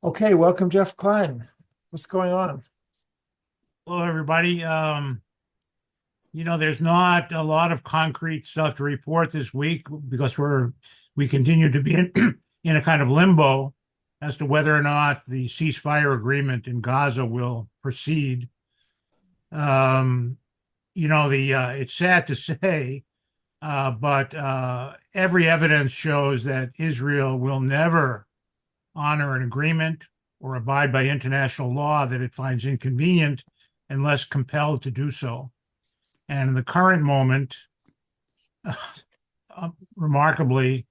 Okay, welcome, Jeff Klein. What's going on? Hello, everybody. There's not a lot of concrete stuff to report this week because we continue to be in in a kind of limbo as to whether or not the ceasefire agreement in Gaza will proceed. Um, the it's sad to say, but every evidence shows that Israel will never honor an agreement or abide by international law that it finds inconvenient unless compelled to do so. And in the current moment, remarkably,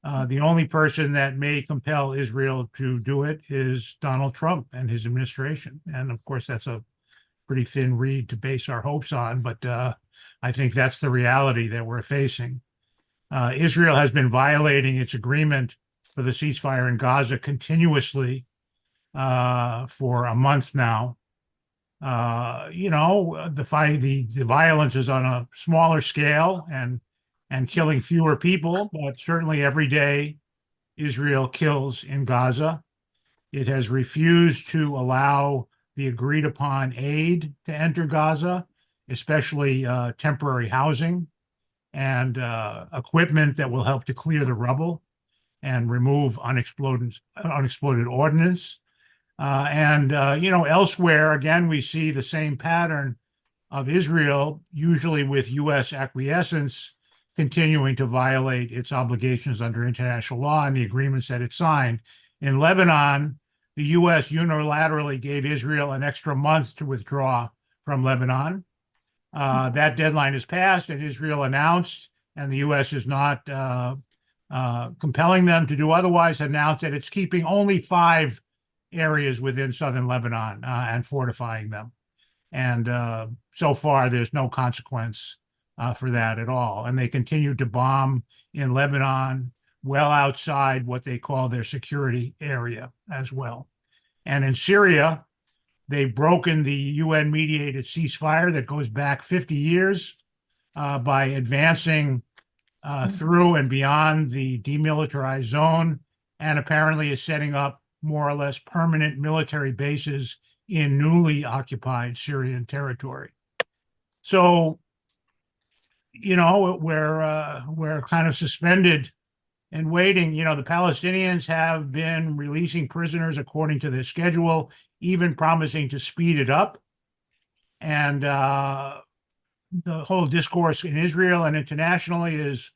the only person that may compel Israel to do it is Donald Trump and his administration. And of course, that's a pretty thin reed to base our hopes on, but I think that's the reality that we're facing. Israel has been violating its agreement for the ceasefire in Gaza continuously for a month now. The violence is on a smaller scale and killing fewer people, but certainly every day Israel kills in Gaza. It has refused to allow the agreed upon aid to enter Gaza, especially temporary housing and equipment that will help to clear the rubble and remove unexploded ordnance. Elsewhere, again, we see the same pattern of Israel, usually with U.S. acquiescence, continuing to violate its obligations under international law and the agreements that it signed. In Lebanon, the U.S. unilaterally gave Israel an extra month to withdraw from Lebanon. That deadline has passed, and Israel announced, and the U.S. is not compelling them to do otherwise, announced that it's keeping only 5 areas within southern Lebanon and fortifying them. And so far, there's no consequence for that at all. And they continue to bomb in Lebanon, well outside what they call their security area as well. And in Syria, they've broken the UN mediated ceasefire that goes back 50 years by advancing through and beyond the demilitarized zone, and apparently is setting up more or less permanent military bases in newly occupied Syrian territory. So, we're kind of suspended and waiting. The Palestinians have been releasing prisoners according to their schedule, even promising to speed it up. And the whole discourse in Israel and internationally is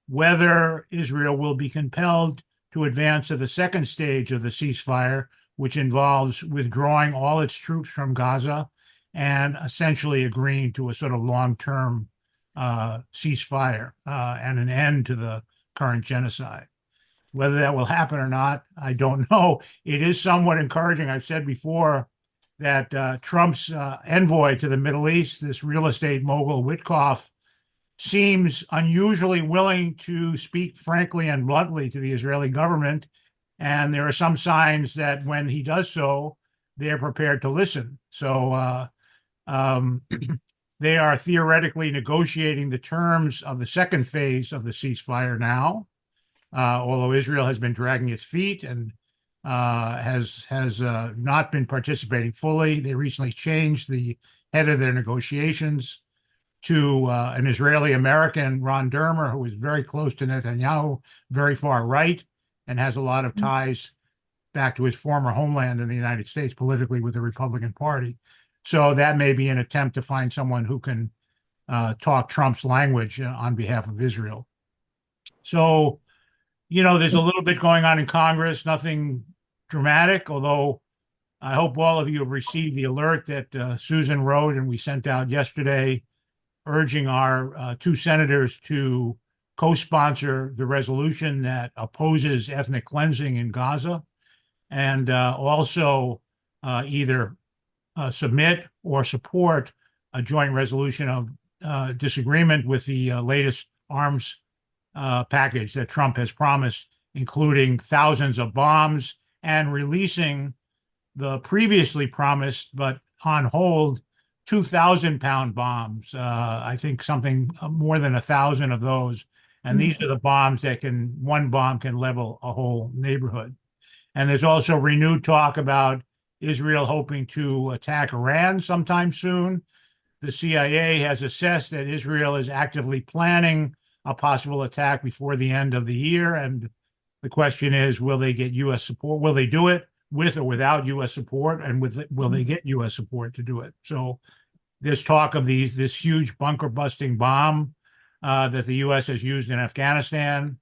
whether Israel will be compelled to advance to the second stage of the ceasefire, which involves withdrawing all its troops from Gaza and essentially agreeing to a sort of long-term ceasefire and an end to the current genocide. Whether that will happen or not, I don't know. It is somewhat encouraging. I've said before that Trump's envoy to the Middle East, this real estate mogul Witkoff, seems unusually willing to speak frankly and bluntly to the Israeli government. And there are some signs that when he does so, they're prepared to listen. So they are theoretically negotiating the terms of the second phase of the ceasefire now, although Israel has been dragging its feet and has not been participating fully. They recently changed the head of their negotiations to an Israeli American, Ron Dermer, who is very close to Netanyahu, very far right, and has a lot of ties back to his former homeland in the United States politically with the Republican Party. So that may be an attempt to find someone who can talk Trump's language on behalf of Israel. So, there's a little bit going on in Congress, nothing dramatic, although I hope all of you have received the alert that Susan wrote and we sent out yesterday, urging our 2 senators to co-sponsor the resolution that opposes ethnic cleansing in Gaza, and also either submit or support a joint resolution of disagreement with the latest arms package that Trump has promised, including thousands of bombs and releasing the previously promised but on hold 2,000-pound bombs. I think something more than 1,000 of those. And these are the bombs that one bomb can level a whole neighborhood. And there's also renewed talk about Israel hoping to attack Iran sometime soon. The CIA has assessed that Israel is actively planning a possible attack before the end of the year. And the question is, will they get U.S. support? Will they do it with or without U.S. support? And will they get U.S. support to do it? So there's talk of this huge bunker busting bomb that the U.S. has used in Afghanistan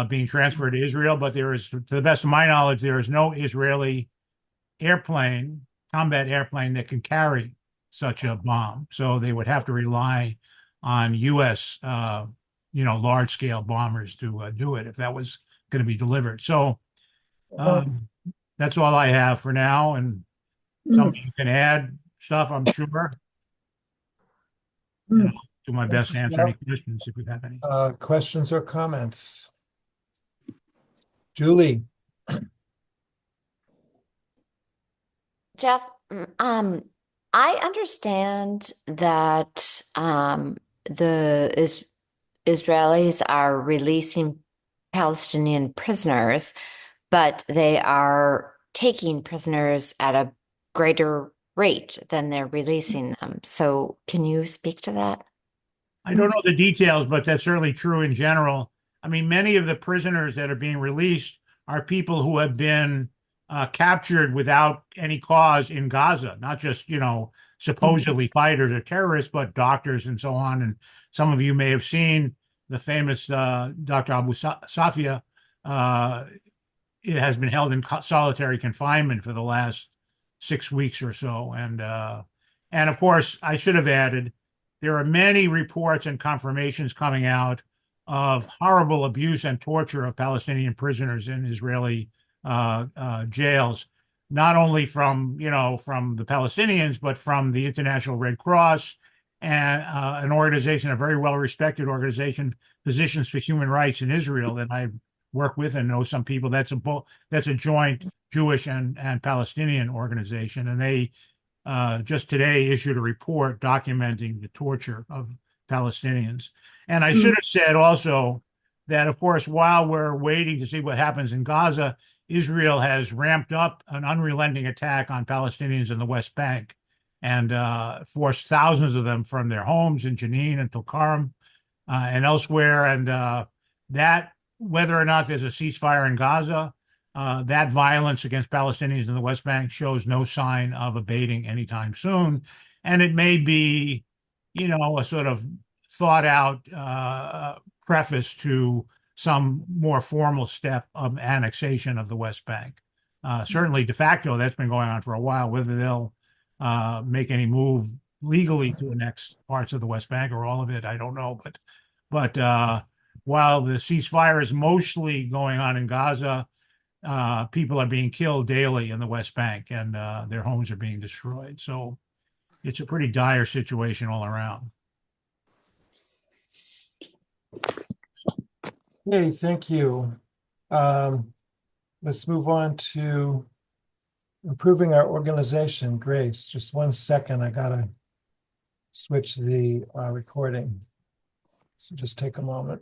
being transferred to Israel. But there is, to the best of my knowledge, there is no Israeli combat airplane that can carry such a bomb. So they would have to rely on U.S. Large scale bombers to do it if that was going to be delivered. So that's all I have for now. And some of you can add stuff, I'm sure. And I'll do my best to answer any questions if you have any. Questions or comments? Julie. Jeff, I understand that the Israelis are releasing Palestinian prisoners, but they are taking prisoners at a greater rate than they're releasing them. So can you speak to that? I don't know the details, but that's certainly true in general. I mean, many of the prisoners that are being released are people who have been captured without any cause in Gaza, not just, supposedly fighters or terrorists, but doctors and so on. And some of you may have seen the famous Dr. Abu Safia. It has been held in solitary confinement for the last 6 weeks or so. And of course, I should have added, there are many reports and confirmations coming out of horrible abuse and torture of Palestinian prisoners in Israeli jails, not only from the Palestinians, but from the International Red Cross and an organization, a very well-respected organization, Physicians for Human Rights in Israel, that I work with and know some people. That's a joint Jewish and Palestinian organization, and they just today issued a report documenting the torture of Palestinians. And I should have said also that, of course, while we're waiting to see what happens in Gaza, Israel has ramped up an unrelenting attack on Palestinians in the West Bank and forced thousands of them from their homes in Jenin and Tulkarm and elsewhere. And that, whether or not there's a ceasefire in Gaza, that violence against Palestinians in the West Bank shows no sign of abating anytime soon. And it may be, a sort of thought out preface to some more formal step of annexation of the West Bank. Certainly de facto, that's been going on for a while. Whether they'll make any move legally to annex parts of the West Bank or all of it, I don't know. But while the ceasefire is mostly going on in Gaza, people are being killed daily in the West Bank, and their homes are being destroyed. So it's a pretty dire situation all around. Hey, thank you. Let's move on to improving our organization. Grace, just 1 second. I gotta switch the recording. So just take a moment.